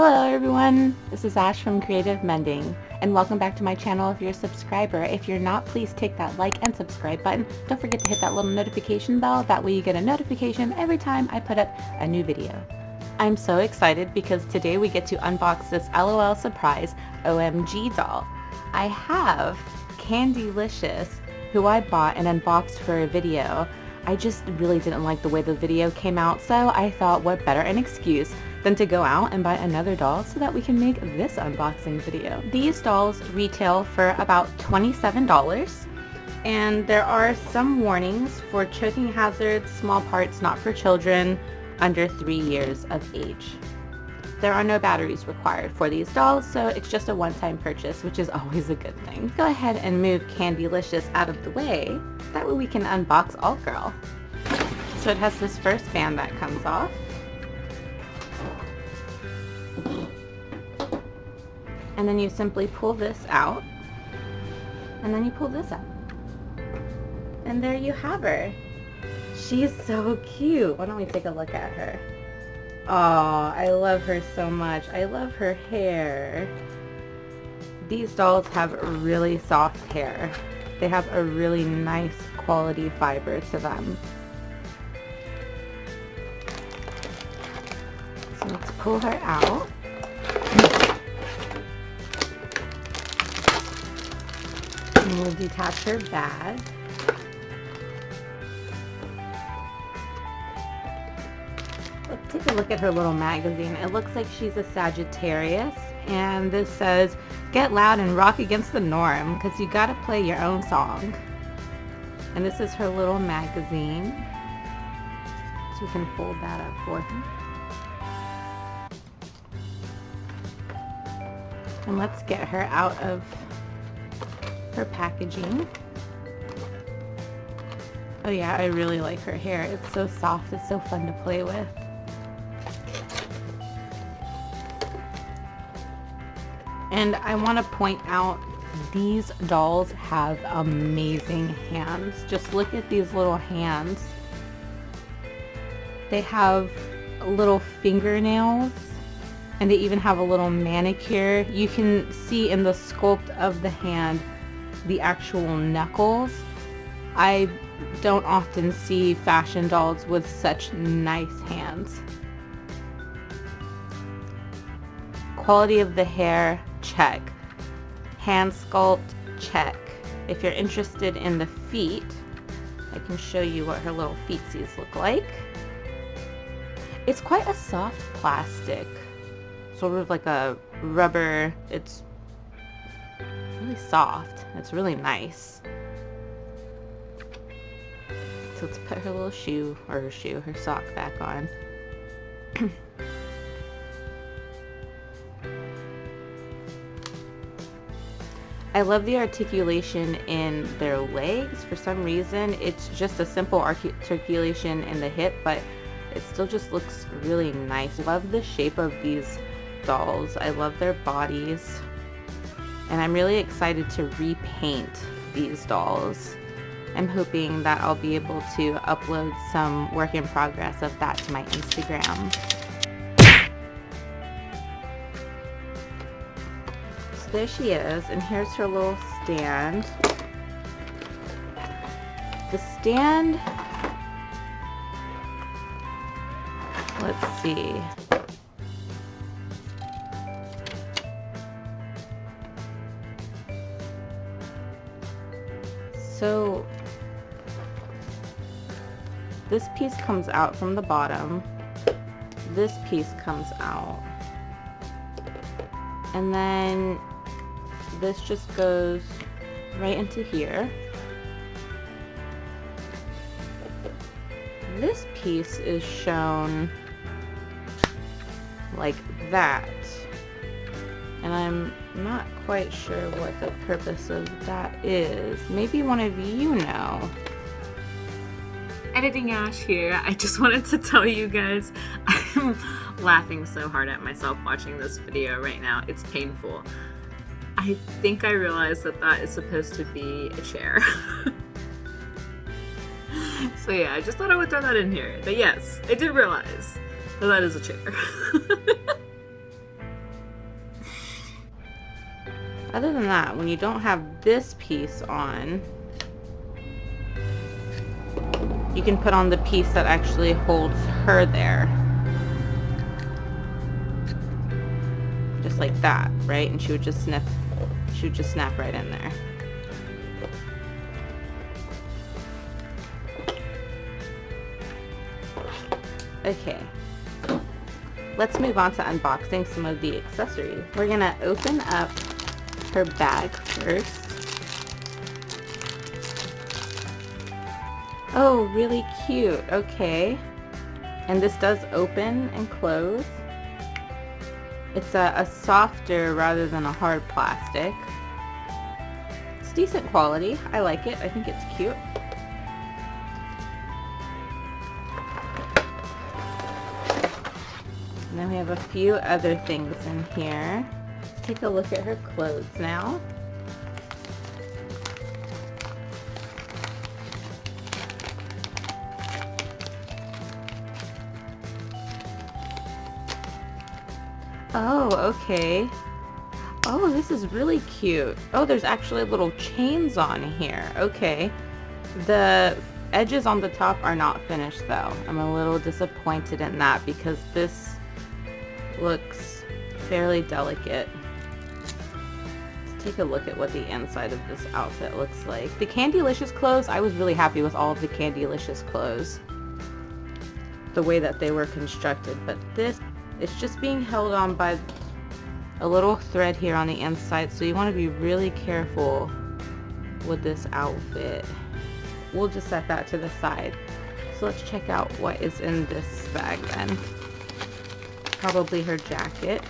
Hello everyone, this is Ash from Creative Mending, and welcome back to my channel. If you're a subscriber, if you're not, please take that like and subscribe button. Don't forget to hit that little notification bell, that way you get a notification every time I put up a new video. I'm so excited because today we get to unbox this L.O.L Surprise O.M.G doll. I have Candylicious, who I bought and unboxed for a video. I just really didn't like the way the video came out, so I thought what better an excuse than to go out and buy another doll so that we can make this unboxing video. These dolls retail for about $27, and there are some warnings for choking hazards, small parts not for children under 3 years of age. There are no batteries required for these dolls, so it's just a one-time purchase, which is always a good thing. Go ahead and move Candylicious out of the way, that way we can unbox Alt Grrrl. So it has this first band that comes off. And then you simply pull this out, and then you pull this out. And there you have her. She's so cute. Why don't we take a look at her? Oh, I love her so much. I love her hair. These dolls have really soft hair. They have a really nice quality fiber to them. So let's pull her out. And we'll detach her bag. Let's take a look at her little magazine. It looks like she's a Sagittarius, and this says, "Get loud and rock against the norm, because you gotta play your own song." And this is her little magazine. So you can fold that up for her. And let's get her out of her packaging. Oh yeah, I really like her hair. It's so soft, it's so fun to play with. And I want to point out, these dolls have amazing hands. Just look at these little hands. They have little fingernails, and they even have a little manicure. You can see in the sculpt of the hand the actual knuckles. I don't often see fashion dolls with such nice hands. Quality of the hair, check. Hand sculpt, check. If you're interested in the feet, I can show you what her little feetsies look like. It's quite a soft plastic, sort of like a rubber. It's really soft. It's really nice. So let's put her little shoe, or her sock back on. I love the articulation in their legs. For some reason, it's just a simple articulation in the hip, but it still just looks really nice. I love the shape of these dolls. I love their bodies. And I'm really excited to repaint these dolls. I'm hoping that I'll be able to upload some work in progress of that to my Instagram. So there she is, and here's her little stand. The stand, let's see. So this piece comes out from the bottom, this piece comes out, and then this just goes right into here. This piece is shown like that, and I'm not quite sure what the purpose of that is. Maybe one of you know. Editing Ash here. I just wanted to tell you guys, I'm laughing so hard at myself watching this video right now. It's painful. I think I realized that that is supposed to be a chair. So yeah, I just thought I would throw that in here. But yes, I did realize that that is a chair. Other than that, when you don't have this piece on, you can put on the piece that actually holds her there. Just like that, right? And she would just snap right in there. Okay. Let's move on to unboxing some of the accessories. We're gonna open up her bag first. Oh, really cute. Okay. And this does open and close. It's a softer rather than a hard plastic. It's decent quality. I like it. I think it's cute. And then we have a few other things in here. Let's take a look at her clothes now. Oh, okay. Oh, this is really cute. Oh, there's actually little chains on here. Okay. The edges on the top are not finished though. I'm a little disappointed in that because this looks fairly delicate. Let's take a look at what the inside of this outfit looks like. The Candylicious clothes, I was really happy with all of the Candylicious clothes. The way that they were constructed, but this, it's just being held on by a little thread here on the inside, so you want to be really careful with this outfit. We'll just set that to the side. So let's check out what is in this bag then. Probably her jacket.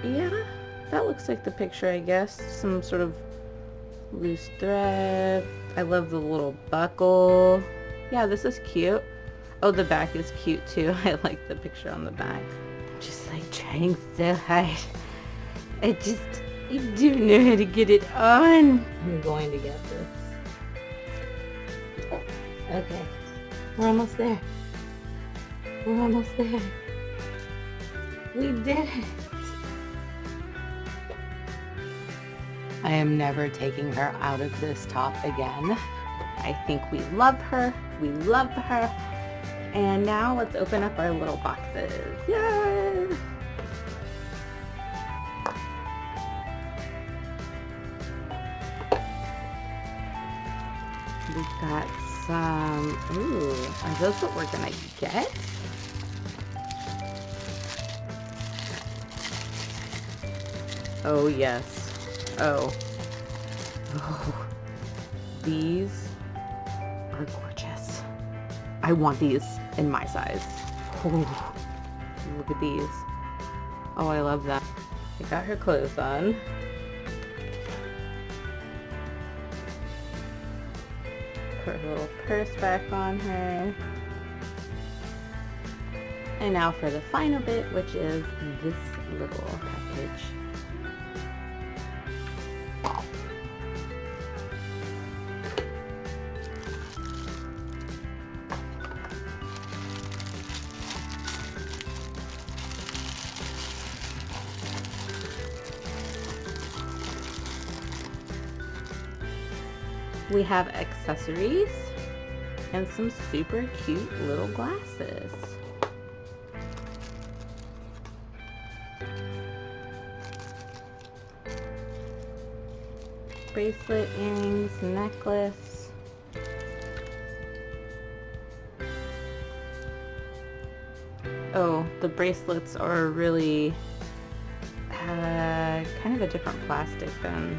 Yeah, that looks like the picture, I guess. Some sort of loose thread. I love the little buckle. Yeah, this is cute. Oh, the back is cute too. I like the picture on the back. Just like trying so hard. I don't know how to get it on. I'm going to get this. Okay. We're almost there. We're almost there. We did it. I am never taking her out of this top again. I think we love her. We love her. And now let's open up our little boxes. Yay! We've got some, ooh, are those what we're gonna get? Oh yes. Oh. Oh. These are gorgeous. I want these in my size. Oh, look at these. Oh, I love that. I got her clothes on. Put her little purse back on her. And now for the final bit, which is this little package. We have accessories and some super cute little glasses. Bracelet, earrings, necklace. Oh, the bracelets are really kind of a different plastic than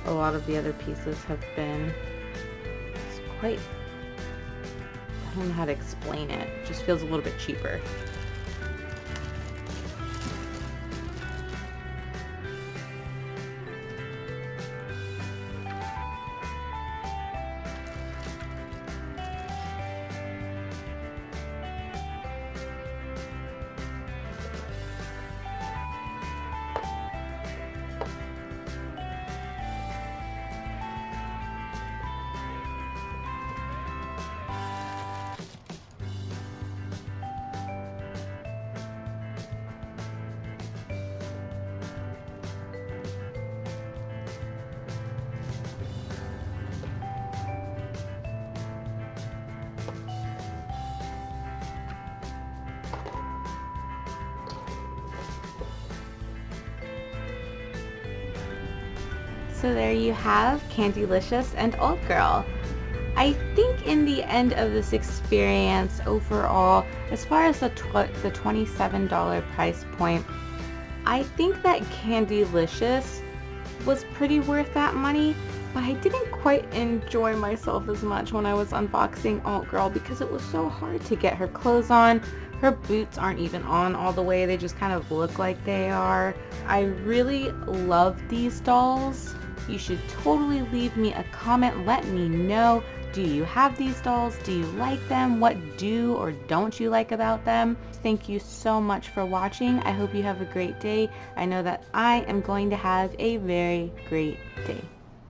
a lot of the other pieces have been. It's quite, I don't know how to explain it. It just feels a little bit cheaper. So there you have Candylicious and Alt Grrrl. I think in the end of this experience overall, as far as the $27 price point, I think that Candylicious was pretty worth that money, but I didn't quite enjoy myself as much when I was unboxing Alt Grrrl because it was so hard to get her clothes on. Her boots aren't even on all the way, they just kind of look like they are. I really love these dolls. You should totally leave me a comment, let me know. Do you have these dolls? Do you like them? What do or don't you like about them? Thank you so much for watching. I hope you have a great day. I know that I am going to have a very great day.